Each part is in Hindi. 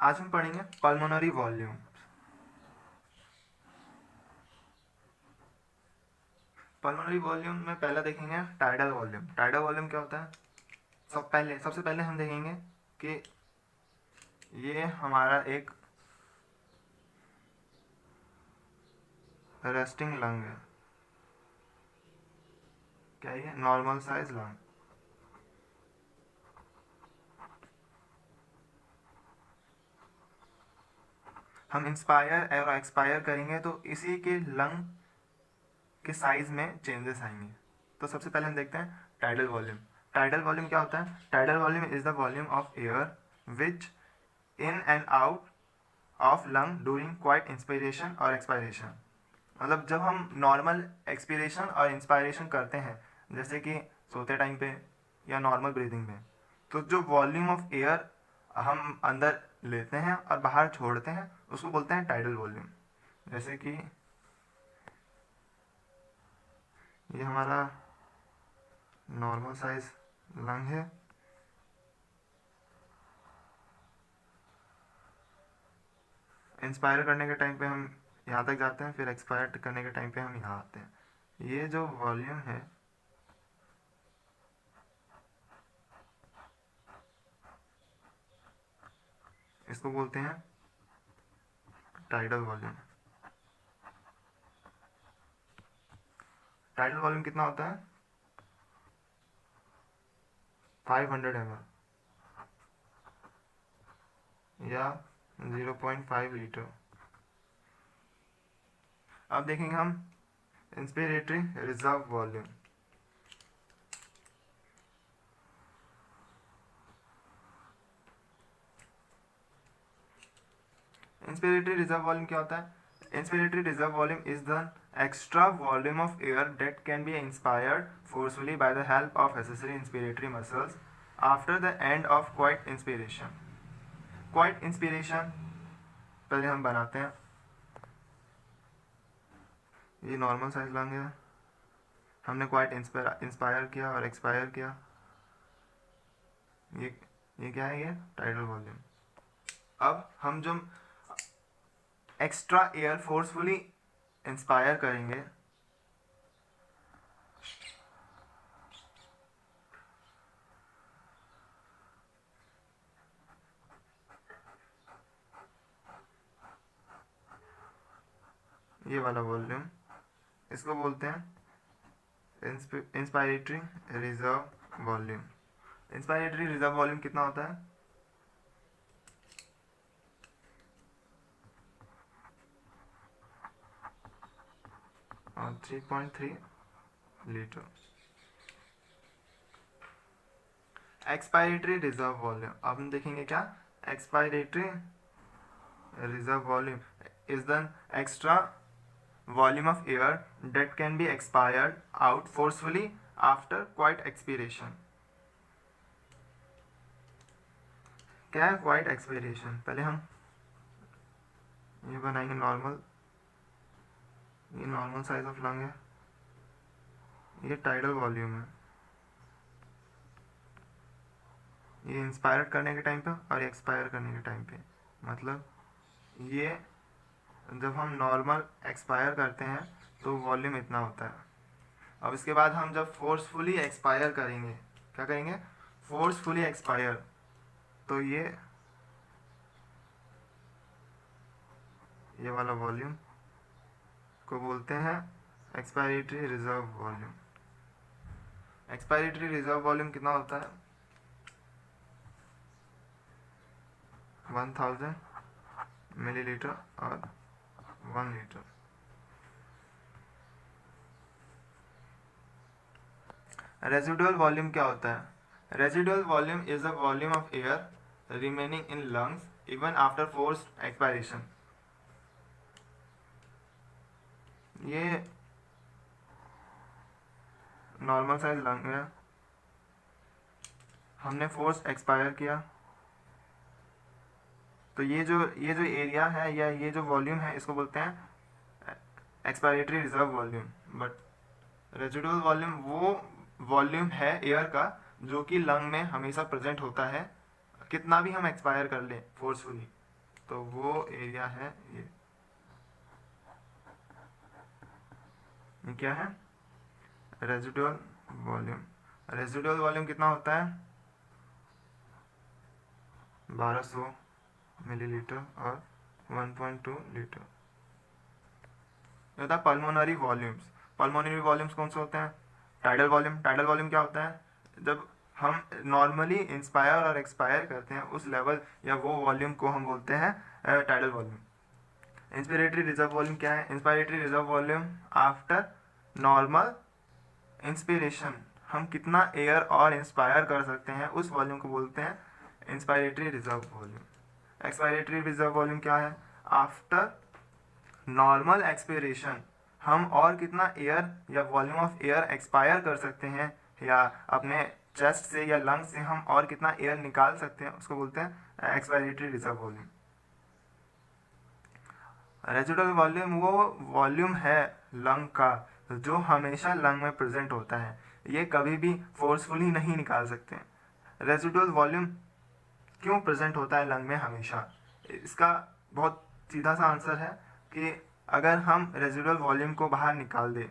आज हम पढ़ेंगे पल्मोनरी वॉल्यूम। पल्मोनरी वॉल्यूम में पहला देखेंगे टाइडल वॉल्यूम। टाइडल वॉल्यूम क्या होता है? सबसे पहले हम देखेंगे कि ये हमारा एक रेस्टिंग लंग है। क्या ये नॉर्मल साइज लंग। हम इंस्पायर और एक्सपायर करेंगे तो इसी के लंग के साइज में चेंजेस आएंगे। तो सबसे पहले हम देखते हैं टाइडल वॉल्यूम। टाइडल वॉल्यूम क्या होता है? Tidal volume is the volume of air which in and out of lung during quite inspiration और एक्सपायरेशन। मतलब जब हम नॉर्मल एक्सपिरेशन और इंस्पायरेशन करते हैं, जैसे कि सोते टाइम पे या नॉर्मल ब्रीदिंग में, तो जो वॉल्यूम ऑफ एयर हम अंदर लेते हैं और बाहर छोड़ते हैं उसको बोलते हैं टाइडल वॉल्यूम। जैसे कि ये हमारा नॉर्मल साइज लंग है। इंस्पायर करने के टाइम पे हम यहाँ तक जाते हैं, फिर एक्सपायर करने के टाइम पे हम यहाँ आते हैं। ये जो वॉल्यूम है इसको बोलते हैं टाइडल वॉल्यूम। टाइडल वॉल्यूम कितना होता है? 500 ml या 0.5 लीटर। अब देखेंगे हम inspiratory reserve volume. Inspiratory reserve volume क्या होता है? Inspiratory reserve volume is the extra volume of air that can be inspired forcefully by the help of accessory inspiratory muscles after the end of quiet inspiration. Quiet inspiration पहले हम बनाते हैं। ये नॉर्मल साइज लंग है, हमने क्वाइट इंस्पायर किया और एक्सपायर किया। ये क्या है? ये टाइडल वॉल्यूम। अब हम जो एक्स्ट्रा एयर फोर्सफुली इंस्पायर करेंगे, ये वाला वॉल्यूम, इसको बोलते हैं inspiratory reserve volume. Inspiratory reserve volume कितना होता है? 3.3 लीटर। एक्सपायरेटरी रिजर्व वॉल्यूम, अब हम देखेंगे क्या? Expiratory reserve volume is the extra volume of air that can be expired out forcefully after quiet expiration. क्या है quiet expiration? पहले हम ये बनाएंगे नॉर्मल, ये नॉर्मल साइज ऑफ लंग है, ये टाइडल वॉल्यूम है। ये इंस्पायर करने के टाइम पे और एक्सपायर करने के टाइम पे, मतलब ये जब हम नॉर्मल एक्सपायर करते हैं तो वॉल्यूम इतना होता है। अब इसके बाद हम जब फोर्सफुली एक्सपायर करेंगे, क्या करेंगे? फोर्सफुली एक्सपायर, तो ये वाला वॉल्यूम को बोलते हैं expiratory reserve volume. Expiratory reserve volume कितना होता है? 1000 मिलीलीटर और 1 लीटर। रेजिडुअल वॉल्यूम क्या होता है? Residual volume is the volume of air remaining in lungs even after forced expiration. ये नॉर्मल साइज लंग है, हमने फोर्स एक्सपायर किया, तो ये जो एरिया है या ये जो वॉल्यूम है इसको बोलते हैं expiratory reserve volume. But residual volume वो वॉल्यूम है एयर का जो कि लंग में हमेशा प्रेजेंट होता है, कितना भी हम एक्सपायर कर लें फोर्सफुली, तो वो एरिया है ये क्या है? Residual volume. रेजिडुअल वॉल्यूम कितना होता है? 1200 मिलीलीटर और 1.2 लीटर। ये होता है पल्मोनरी वॉल्यूम्स। पल्मोनरी वॉल्यूम्स कौन से होते हैं? Tidal volume. टाइडल वॉल्यूम क्या होता है? जब हम नॉर्मली इंस्पायर और एक्सपायर करते हैं उस लेवल या वो वॉल्यूम को हम बोलते हैं tidal volume. Inspiratory reserve volume क्या है? Inspiratory reserve volume after normal inspiration हम कितना एयर और इंस्पायर कर सकते हैं उस वॉल्यूम को बोलते हैं inspiratory reserve volume. Expiratory reserve volume क्या है? आफ्टर नॉर्मल एक्सपिरेशन हम और कितना एयर या वॉल्यूम ऑफ एयर एक्सपायर कर सकते हैं या अपने चेस्ट से या लंग से हम और कितना एयर निकाल सकते हैं उसको बोलते हैं expiratory reserve volume. Residual volume वो वॉल्यूम है लंग का जो हमेशा लंग में प्रेजेंट होता है, ये कभी भी फोर्सफुली नहीं निकाल सकते। रेजिडुअल वॉल्यूम क्यों प्रेजेंट होता है लंग में हमेशा? इसका बहुत सीधा सा आंसर है कि अगर हम रेजिडुअल वॉल्यूम को बाहर निकाल दें,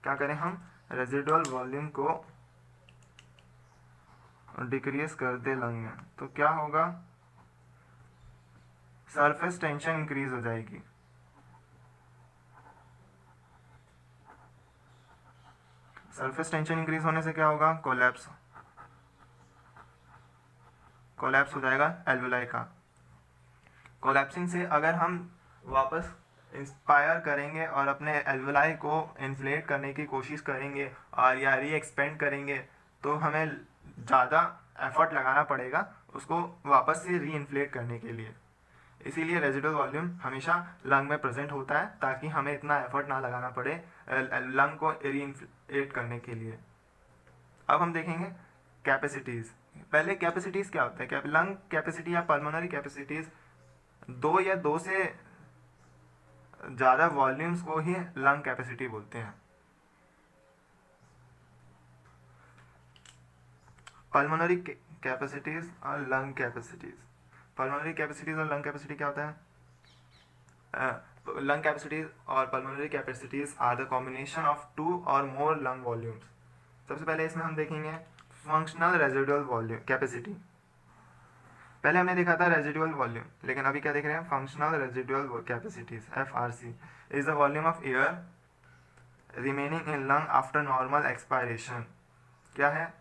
क्या करें हम? रेजिडुअल वॉल्यूम को डिक्रीज कर दे लंग में, तो क्या होगा? सरफेस टेंशन इंक्रीज हो जाएगी। सरफेस टेंशन इंक्रीज होने से क्या होगा? कोलैप्स। कोलैप्स हो जाएगा एल्वुलाई का। कोलैप्सिंग से अगर हम वापस इंस्पायर करेंगे और अपने एल्वुलाई को इन्फ्लेट करने की कोशिश करेंगे और या री एक्सपेंड करेंगे तो हमें ज़्यादा एफर्ट लगाना पड़ेगा उसको वापस से री इन्फ्लेट करने के लिए। इसीलिए रेजिडुअल वॉल्यूम हमेशा लंग में प्रेजेंट होता है ताकि हमें इतना एफर्ट ना लगाना पड़े लंग को री इन्फ्लेट करने के लिए। अब हम देखेंगे कैपेसिटीज़। पहले कैपेसिटीज़ क्या होता है? लंग कैपेसिटी या पल्मोनरी कैपेसिटीज़ दो या दो से ज़्यादा वॉल्यूम्स को ही लंग कैपेसिटी बोलते हैं। पल्मोनरी कैपेसिटीज़ और लंग कैपेसिटीज़। पल्मोनरी कैपेसिटीज़ और लंग कैपेसिटी क्या होता है? लंग कैपेसिटीज़ और pulmonary capacities are the combination of two or more lung volumes. सबसे पहले इसमें हम देखेंगे फंक्शनल रेजिडुअल वॉल्यूम कैपेसिटी। पहले हमने देखा था रेजिडुअल वॉल्यूम, लेकिन अभी क्या देख रहे हैं? Functional residual capacities FRC is the volume of air remaining in lung after normal expiration. क्या है?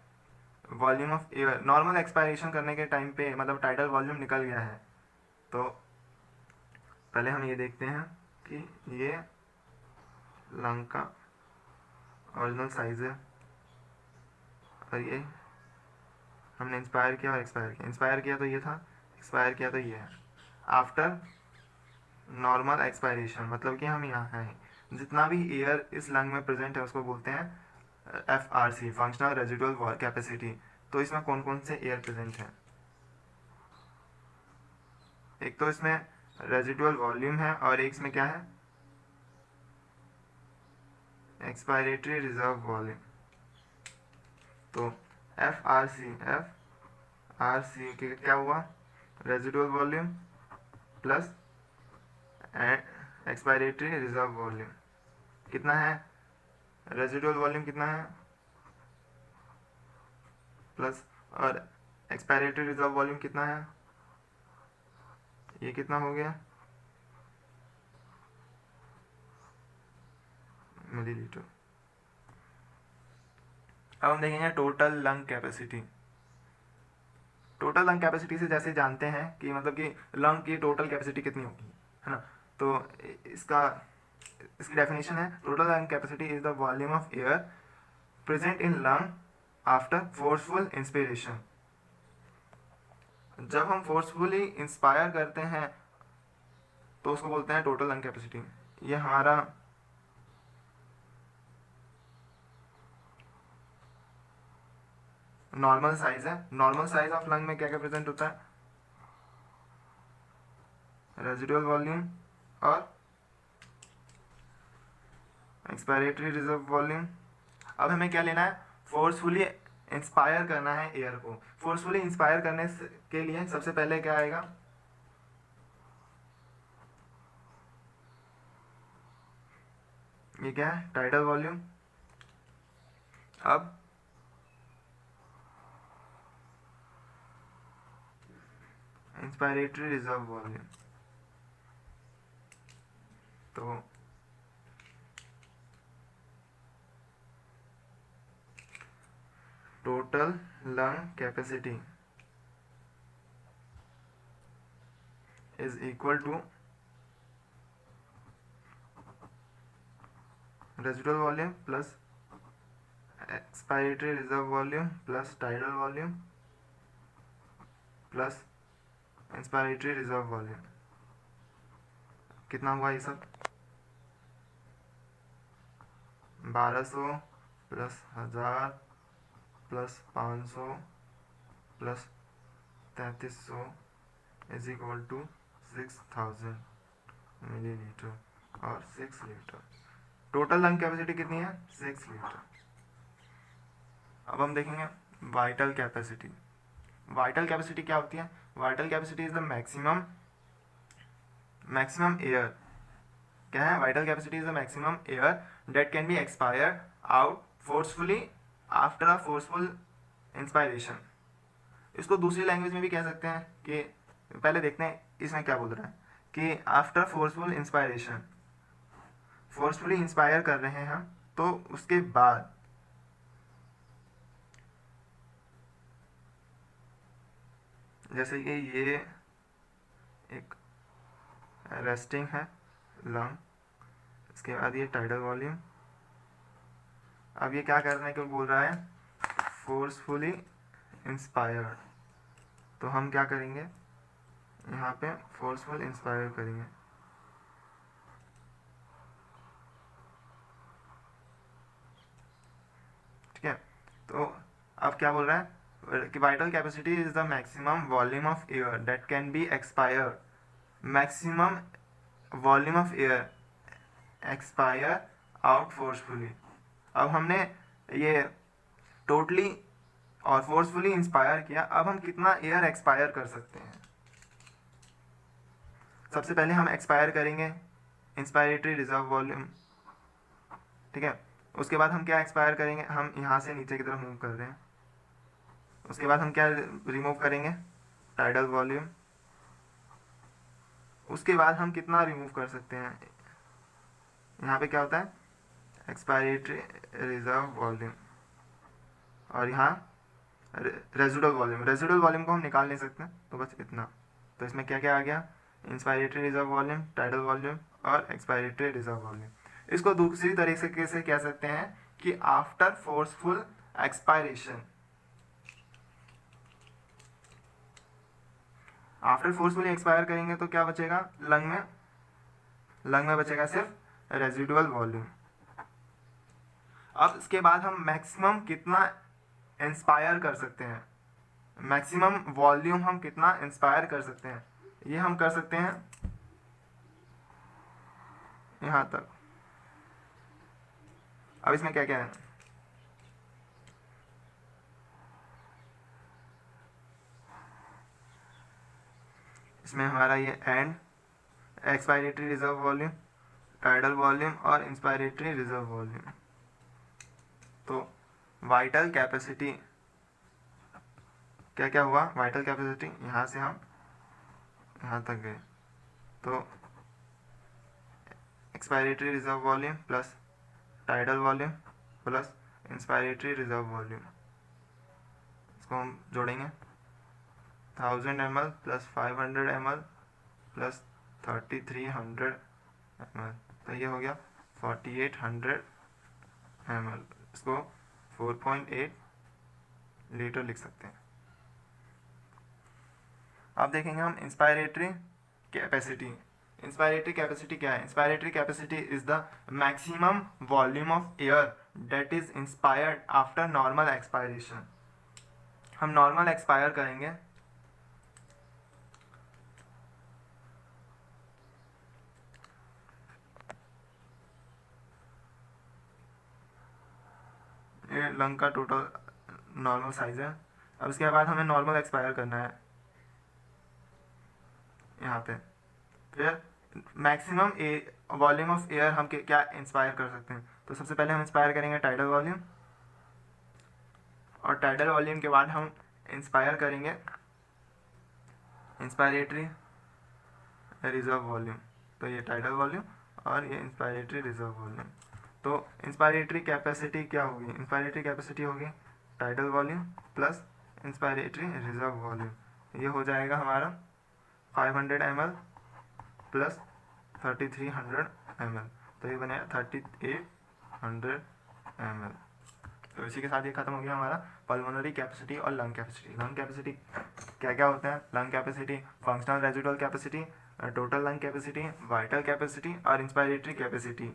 Volume of air normal expiration करने के टाइम पे मतलब टाइडल वॉल्यूम निकल गया है तो पहले हम ये देखते हैं कि ये लंग का ओरिजिनल साइज है और ये हमने इंस्पायर किया और एक्सपायर किया। इंस्पायर किया तो ये था, एक्सपायर किया तो ये है। आफ्टर नॉर्मल एक्सपायरेशन मतलब कि हम यहाँ हैं, जितना भी एयर इस लंग में प्रेजेंट है उसको बोलते हैं FRC फंक्शनल रेजिडुअल कैपेसिटी। तो इसमें कौन कौन से एयर प्रेजेंट हैं? एक तो इसमें रेजिडुअल वॉल्यूम है और एक इसमें क्या है? Expiratory reserve volume. तो FRC के क्या हुआ? Residual volume plus expiratory reserve volume कितना है? रेजिडुअल वॉल्यूम कितना है प्लस और एक्सपायरेटरी रिजर्व वॉल्यूम कितना है? ये कितना हो गया? मिलीलीटर। अब हम देखेंगे total lung capacity. Total lung capacity से जैसे जानते हैं कि मतलब कि लंग की टोटल कैपेसिटी कितनी होगी, है ना? तो इसकी डेफिनेशन है total lung capacity is the volume of air present in lung after forceful inspiration. जब हम फोर्सफुली इंस्पायर करते हैं तो उसको बोलते हैं टोटल लंग कैपेसिटी। ये हमारा नॉर्मल साइज है। नॉर्मल साइज ऑफ लंग में क्या क्या प्रेजेंट होता है? रेजिडुअल वॉल्यूम और एक्सपायरेटरी रिजर्व वॉल्यूम। अब हमें क्या लेना है? फोर्सफुली इंस्पायर करना है एयर को। फोर्सफुली इंस्पायर करने के लिए सबसे पहले क्या आएगा? ये क्या है, टाइडल वॉल्यूम। अब इंस्पायरेटरी रिजर्व वॉल्यूम, तो total lung capacity is equal to residual volume plus expiratory reserve volume plus tidal volume plus inspiratory reserve volume. कितना हुआ ये सब, 1200 plus 1000 plus 500 plus 3300 is equal to 6000 millilitre और 6 लीटर। टोटल लंग कैपेसिटी कितनी है, 6 लीटर। अब हम देखेंगे वाइटल कैपेसिटी। वाइटल कैपेसिटी क्या होती है, vital capacity is the maximum air, क्या है, vital capacity is the maximum air that can be expired out forcefully after a forceful inspiration. इसको दूसरी लैंग्वेज में भी कह सकते हैं कि, पहले देखते हैं इसमें क्या बोल रहा है कि after forceful inspiration, forcefully inspire कर रहे हैं हम, तो उसके बाद जैसे कि ये एक रेस्टिंग है लंग, इसके बाद ये टाइडल वॉल्यूम। अब ये क्या करने को बोल रहा है, फोर्सफुली इंस्पायर्ड, तो हम क्या करेंगे, यहाँ पे फोर्सफुल इंस्पायर करेंगे। ठीक है, तो अब क्या बोल रहा है कि vital capacity is the maximum volume of air that can be expire, maximum volume of air expire out forcefully. अब हमने ये टोटली और फोर्सफुली इंस्पायर किया, अब हम कितना एयर एक्सपायर कर सकते हैं। सबसे पहले हम एक्सपायर करेंगे इंस्पायरेटरी रिजर्व वॉल्यूम, ठीक है। उसके बाद हम क्या एक्सपायर करेंगे, हम यहाँ से नीचे की तरफ मूव कर रहे हैं। उसके बाद हम क्या रिमूव करेंगे, टाइडल वॉल्यूम। उसके बाद हम कितना रिमूव कर सकते हैं, यहाँ पे क्या होता है, एक्सपायरेटरी रिजर्व वॉल्यूम, और यहाँ रेजिडुअल वॉल्यूम। रेजिडुअल वॉल्यूम को हम निकाल नहीं सकते, तो बस इतना। तो इसमें क्या क्या आ गया, inspiratory reserve volume, tidal volume और एक्सपायरेटरी रिजर्व वॉल्यूम। इसको दूसरी तरीके से कह सकते हैं कि after forceful expiration, after forcefully expire करेंगे तो क्या बचेगा, लंग में बचेगा सिर्फ रेजिडुअल वॉल्यूम। अब इसके बाद हम मैक्सिमम कितना इंस्पायर कर सकते हैं, मैक्सिमम वॉल्यूम हम कितना इंस्पायर कर सकते हैं, ये हम कर सकते हैं यहाँ तक। अब इसमें क्या क्या है, इसमें हमारा ये and expiratory reserve volume, tidal volume और इंस्पायरेटरी रिजर्व वॉल्यूम। तो वाइटल कैपेसिटी क्या क्या हुआ, वाइटल कैपेसिटी यहाँ से हम यहाँ तक गए, तो expiratory reserve volume plus tidal volume plus inspiratory reserve volume, इसको हम जोड़ेंगे 1000 ml plus 500 ml plus 3300 ml, तो ये हो गया 4800 ml। इसको 4.8 लीटर लिख सकते हैं। अब देखेंगे हम इंस्पायरेटरी कैपेसिटी। इंस्पायरेटरी कैपेसिटी क्या है, inspiratory capacity is the maximum volume of air that is inspired after normal expiration. हम नॉर्मल एक्सपायर करेंगे, ये लंग का टोटल नॉर्मल साइज है। अब इसके बाद हमें नॉर्मल एक्सपायर करना है यहाँ पे, फिर मैक्सिमम वॉल्यूम ऑफ एयर हम क्या इंस्पायर कर सकते हैं। तो सबसे पहले हम इंस्पायर करेंगे टाइडल वॉल्यूम, और टाइडल वॉल्यूम के बाद हम इंस्पायर करेंगे इंस्पायरेटरी रिजर्व वॉल्यूम। तो ये टाइडल वॉल्यूम और ये इंस्पायरेटरी रिजर्व वॉल्यूम। तो इंस्पायरेटरी कैपेसिटी क्या होगी, इंस्पायरेटरी कैपेसिटी होगी tidal volume plus inspiratory reserve volume. ये हो जाएगा हमारा 500 ml प्लस 3300 ml, तो ये बनेगा 3800 ml। तो इसी के साथ ये खत्म हो गया हमारा पल्मोनरी कैपेसिटी और लंग कैपेसिटी। लंग कैपेसिटी क्या क्या होता है, lung capacity, functional residual capacity, total lung capacity, vital capacity और इंस्पायरेटरी कैपेसिटी।